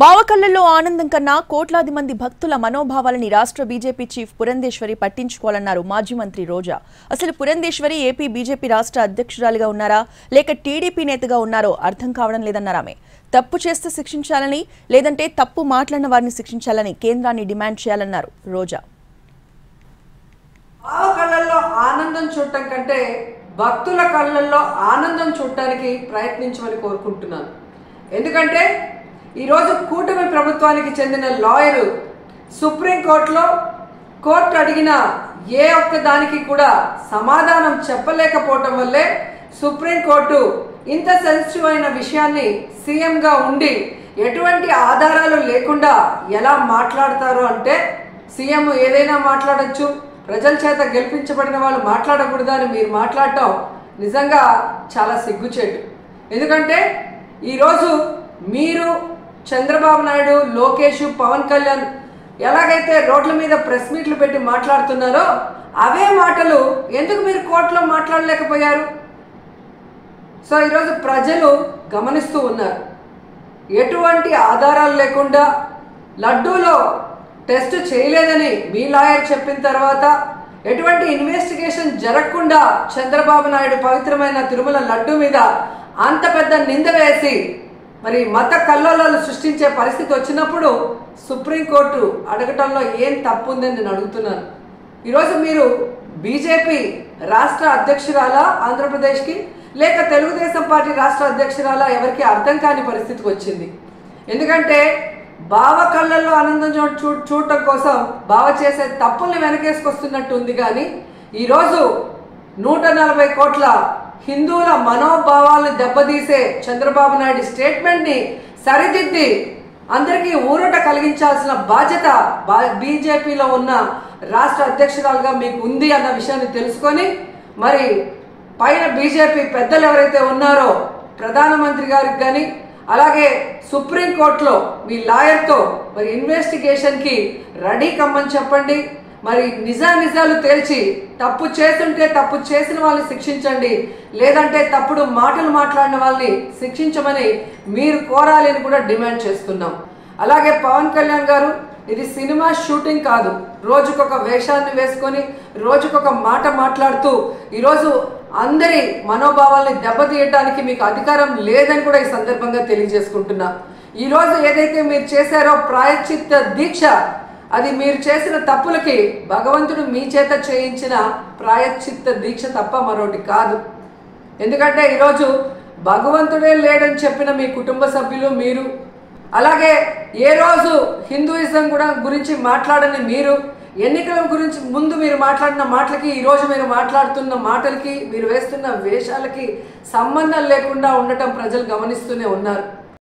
బావకళ్ళల్లో ఆనందం కన్నా కోట్లాది మంది భక్తుల మనోభావాలని రాష్ట్ర బీజేపీ చీఫ్ పురంధేశ్వరి పట్టించుకోవాలన్నారు మాజీ మంత్రి రోజా. అసలు పురంధేశ్వరి ఏపీ బీజేపీ రాష్ట్ర అధ్యక్షురాలిగా ఉన్నారా లేక టీడీపీ నేతగా ఉన్నారో అర్థం కావడం లేదన్నారు ఆమె. తప్పు చేస్తే శిక్షించాలని, లేదంటే తప్పు మాట్లాడిన వారిని శిక్షించాలని కేంద్రాన్ని డిమాండ్ చేయాలన్నారు రోజా. బావకళ్ళల్లో ఆనందం చూడటం కంటే భక్తుల కళ్ళల్లో ఆనందం చూడటానికి ప్రయత్నించమని కోరుకుంటున్నాను. ఎందుకంటే ఈరోజు కూటమి ప్రభుత్వానికి చెందిన లాయరు సుప్రీంకోర్టులో కోర్టు అడిగిన ఏ ఒక్క దానికి కూడా సమాధానం చెప్పలేకపోవటం వల్లే సుప్రీంకోర్టు ఇంత సెన్సిటివ్ అయిన విషయాన్ని సీఎంగా ఉండి ఎటువంటి ఆధారాలు లేకుండా ఎలా మాట్లాడతారు అంటే, సీఎం ఏదైనా మాట్లాడచ్చు, ప్రజల చేత గెలిపించబడిన వాళ్ళు మాట్లాడకూడదు అని మీరు మాట్లాడటం నిజంగా చాలా సిగ్గుచేటు. ఎందుకంటే ఈరోజు మీరు చంద్రబాబు నాయుడు, లోకేష్, పవన్ కళ్యాణ్ ఎలాగైతే రోడ్ల మీద ప్రెస్ మీట్లు పెట్టి మాట్లాడుతున్నారో అవే మాటలు ఎందుకు మీరు కోర్టులో మాట్లాడలేకపోయారు? సో ఈరోజు ప్రజలు గమనిస్తూ ఉన్నారు. ఎటువంటి ఆధారాలు లేకుండా లడ్డూలో టెస్ట్ చేయలేదని మీ లాయర్ చెప్పిన తర్వాత, ఎటువంటి ఇన్వెస్టిగేషన్ జరగకుండా చంద్రబాబు నాయుడు పవిత్రమైన తిరుమల లడ్డూ మీద అంత పెద్ద నింద వేసి మరి మత కల్లోలాలు సృష్టించే పరిస్థితి వచ్చినప్పుడు సుప్రీంకోర్టు అడగటంలో ఏం తప్పు ఉందని నేను అడుగుతున్నాను. ఈరోజు మీరు బీజేపీ రాష్ట్ర అధ్యక్షురాలా ఆంధ్రప్రదేశ్కి, లేక తెలుగుదేశం పార్టీ రాష్ట్ర అధ్యక్షురాలా, ఎవరికి అర్థం కాని పరిస్థితికి వచ్చింది. ఎందుకంటే బావ కళ్ళల్లో ఆనందం చూడటం కోసం బావ చేసే తప్పుల్ని వెనకేసుకొస్తున్నట్టు ఉంది. కానీ ఈరోజు 140 కోట్ల హిందువుల మనోభావాలను దెబ్బతీసే చంద్రబాబు నాయుడు స్టేట్మెంట్ని సరిదిద్ది అందరికీ ఊరట కలిగించాల్సిన బాధ్యత బీజేపీలో ఉన్న రాష్ట్ర అధ్యక్షురాలుగా మీకు ఉంది అన్న విషయాన్ని తెలుసుకొని, మరి పైన బీజేపీ పెద్దలు ఎవరైతే ఉన్నారో ప్రధానమంత్రి గారికి కానీ, అలాగే సుప్రీంకోర్టులో మీ లాయర్తో మరి ఇన్వెస్టిగేషన్కి రెడీ కమ్మని చెప్పండి. మరి నిజాలు తేల్చి తప్పు చేస్తుంటే తప్పు చేసిన వాళ్ళని శిక్షించండి, లేదంటే తప్పుడు మాటలు మాట్లాడిన వాళ్ళని శిక్షించమని మీరు కోరాలి అని కూడా డిమాండ్ చేస్తున్నాం. అలాగే పవన్ కళ్యాణ్ గారు, ఇది సినిమా షూటింగ్ కాదు. రోజుకొక వేషాన్ని వేసుకొని రోజుకొక మాట మాట్లాడుతూ ఈరోజు అందరి మనోభావాల్ని దెబ్బతీయడానికి మీకు అధికారం లేదని కూడా ఈ సందర్భంగా తెలియజేసుకుంటున్నా. ఈరోజు ఏదైతే మీరు చేశారో ప్రాయశ్చిత్త దీక్ష, అది మీరు చేసిన తప్పులకి భగవంతుడు మీ చేత చేయించిన ప్రాయశ్చిత్త దీక్ష తప్ప మరొకటి కాదు. ఎందుకంటే ఈరోజు భగవంతుడే లేడని చెప్పిన మీ కుటుంబ సభ్యులు, మీరు, అలాగే ఏ రోజు హిందూయిజం కూడా గురించి మాట్లాడని మీరు, ఎన్నికల గురించి ముందు మీరు మాట్లాడిన మాటలకి ఈరోజు మీరు మాట్లాడుతున్న మాటలకి, మీరు వేస్తున్న వేషాలకి సంబంధం లేకుండా ఉండటం ప్రజలు గమనిస్తూనే ఉన్నారు.